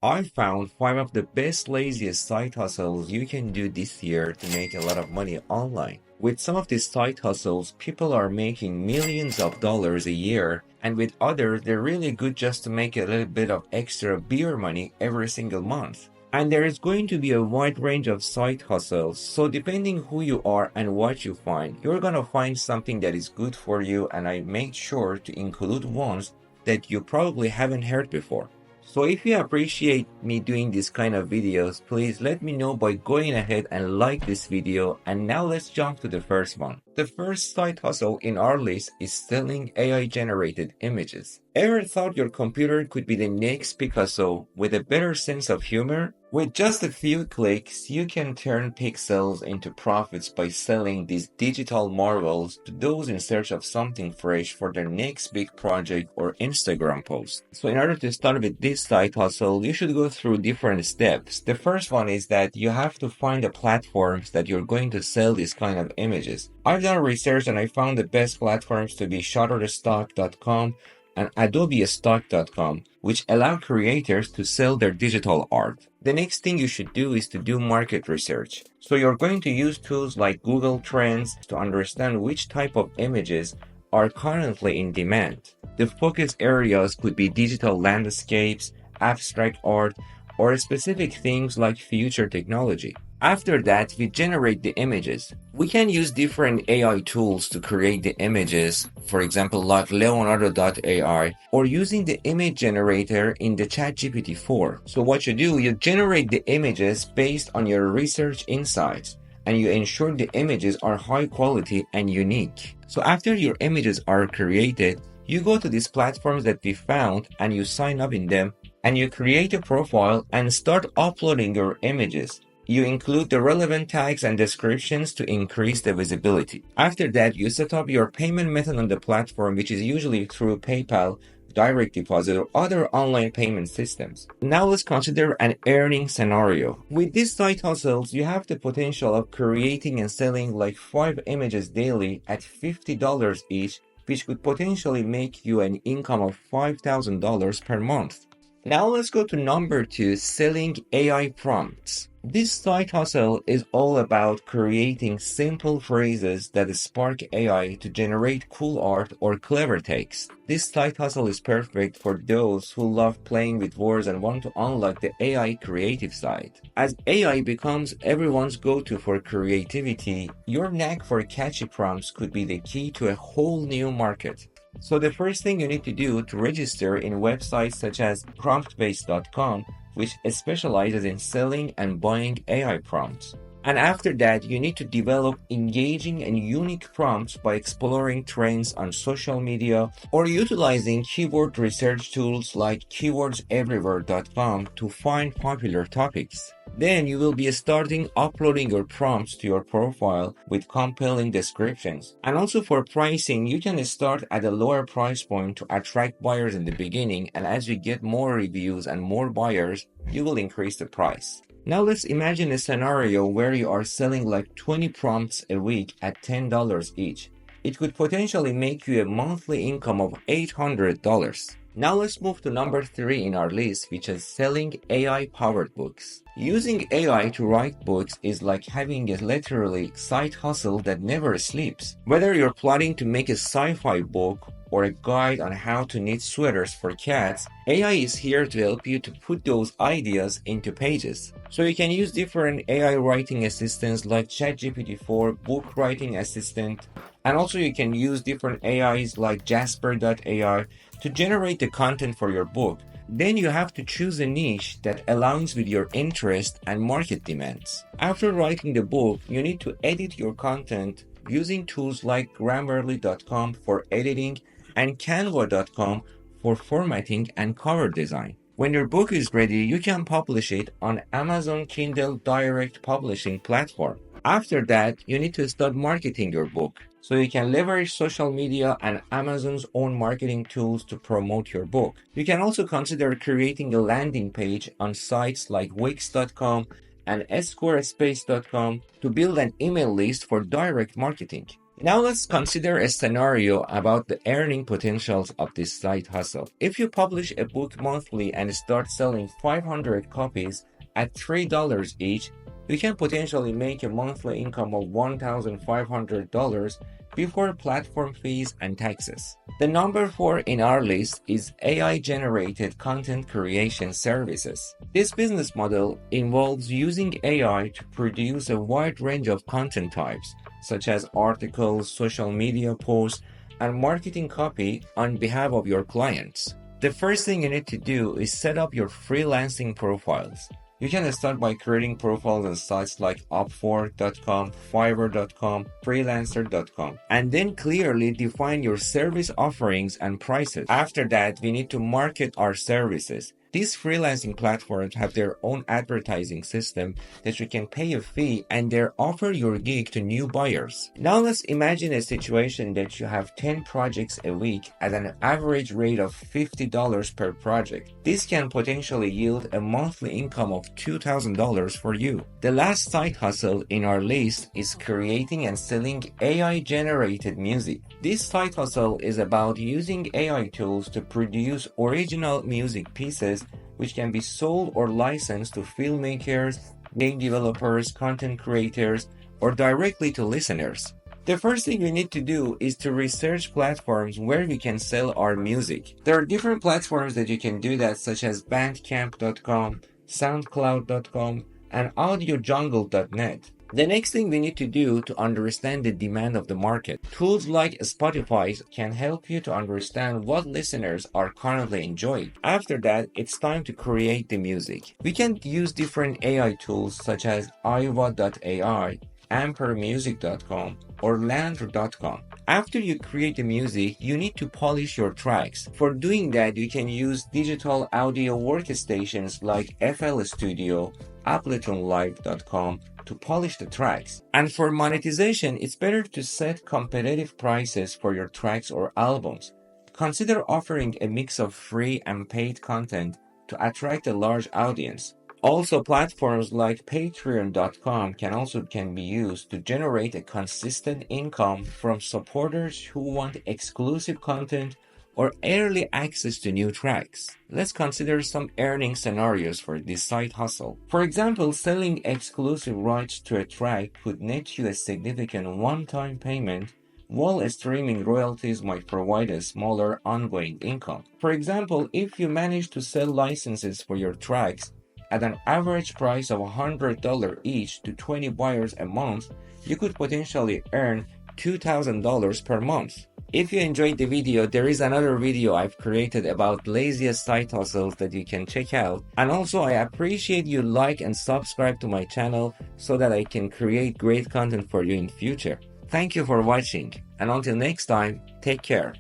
I found 5 of the best laziest side hustles you can do this year to make a lot of money online. With some of these side hustles, people are making millions of dollars a year, and with others, they're really good just to make a little bit of extra beer money every single month. And there is going to be a wide range of side hustles, so depending who you are and what you find, you're gonna find something that is good for you, and I made sure to include ones that you probably haven't heard before. So if you appreciate me doing this kind of videos, please let me know by going ahead and like this video. And now let's jump to the first one. The first side hustle in our list is selling AI generated images. Ever thought your computer could be the next Picasso with a better sense of humor? With just a few clicks, you can turn pixels into profits by selling these digital marvels to those in search of something fresh for their next big project or Instagram post. So in order to start with this side hustle, you should go through different steps. The first one is that you have to find the platforms that you're going to sell these kind of images. I've done research and I found the best platforms to be shutterstock.com and adobestock.com, which allow creators to sell their digital art. The next thing you should do is to do market research. So you're going to use tools like Google Trends to understand which type of images are currently in demand. The focus areas could be digital landscapes, abstract art, or specific things like future technology. After that, we generate the images. We can use different AI tools to create the images, for example, like Leonardo.ai, or using the image generator in the ChatGPT 4. So what you do, you generate the images based on your research insights, and you ensure the images are high quality and unique. So after your images are created, you go to these platforms that we found and you sign up in them, and you create a profile and start uploading your images. You include the relevant tags and descriptions to increase the visibility. After that, you set up your payment method on the platform, which is usually through PayPal, direct deposit, or other online payment systems. Now let's consider an earning scenario. With these side hustles, you have the potential of creating and selling like 5 images daily at $50 each, which could potentially make you an income of $5,000 per month. Now let's go to number 2, selling AI prompts. This side hustle is all about creating simple phrases that spark AI to generate cool art or clever text. This side hustle is perfect for those who love playing with words and want to unlock the AI creative side. As AI becomes everyone's go-to for creativity, your knack for catchy prompts could be the key to a whole new market. So the first thing you need to do to register in websites such as promptbase.com, which specializes in selling and buying AI prompts. And after that, you need to develop engaging and unique prompts by exploring trends on social media or utilizing keyword research tools like keywordseverywhere.com to find popular topics. Then you will be starting uploading your prompts to your profile with compelling descriptions. And also for pricing, you can start at a lower price point to attract buyers in the beginning, and as you get more reviews and more buyers, you will increase the price. Now let's imagine a scenario where you are selling like 20 prompts a week at $10 each. It could potentially make you a monthly income of $800. Now let's move to number 3 in our list, which is selling AI-powered books. Using AI to write books is like having a literally side hustle that never sleeps. Whether you're planning to make a sci-fi book or a guide on how to knit sweaters for cats, AI is here to help you to put those ideas into pages. So you can use different AI writing assistants like ChatGPT-4, Book Writing Assistant, and also you can use different AIs like Jasper.ai to generate the content for your book. Then you have to choose a niche that aligns with your interest and market demands. After writing the book, you need to edit your content using tools like Grammarly.com for editing and Canva.com for formatting and cover design. When your book is ready, you can publish it on Amazon Kindle Direct Publishing platform. After that, you need to start marketing your book. So you can leverage social media and Amazon's own marketing tools to promote your book. You can also consider creating a landing page on sites like Wix.com and Squarespace.com to build an email list for direct marketing. Now let's consider a scenario about the earning potentials of this side hustle. If you publish a book monthly and start selling 500 copies at $3 each, you can potentially make a monthly income of $1,500 before platform fees and taxes. The number 4 in our list is AI-generated content creation services. This business model involves using AI to produce a wide range of content types, such as articles, social media posts, and marketing copy on behalf of your clients. The first thing you need to do is set up your freelancing profiles. You can start by creating profiles on sites like Upwork.com, Fiverr.com, Freelancer.com, and then clearly define your service offerings and prices. After that, we need to market our services. These freelancing platforms have their own advertising system that you can pay a fee and they offer your gig to new buyers. Now let's imagine a situation that you have 10 projects a week at an average rate of $50 per project. This can potentially yield a monthly income of $2,000 for you. The last side hustle in our list is creating and selling AI-generated music. This side hustle is about using AI tools to produce original music pieces which can be sold or licensed to filmmakers, game developers, content creators, or directly to listeners. The first thing we need to do is to research platforms where we can sell our music. There are different platforms that you can do that, such as bandcamp.com, soundcloud.com, and audiojungle.net. The next thing we need to do to understand the demand of the market. Tools like Spotify can help you to understand what listeners are currently enjoying. After that, it's time to create the music. We can use different AI tools such as Iowa.ai, ampermusic.com, or Landr.com. After you create the music, you need to polish your tracks. For doing that, you can use digital audio workstations like FL Studio, AbletonLive.com to polish the tracks. And for monetization, it's better to set competitive prices for your tracks or albums. Consider offering a mix of free and paid content to attract a large audience. Also, platforms like patreon.com can be used to generate a consistent income from supporters who want exclusive content or early access to new tracks. Let's consider some earning scenarios for this side hustle. For example, selling exclusive rights to a track could net you a significant one-time payment, while streaming royalties might provide a smaller ongoing income. For example, if you manage to sell licenses for your tracks at an average price of $100 each to 20 buyers a month, you could potentially earn $2,000 per month. If you enjoyed the video, there is another video I've created about laziest side hustles that you can check out. And also, I appreciate you like and subscribe to my channel so that I can create great content for you in future. Thank you for watching, and until next time, take care.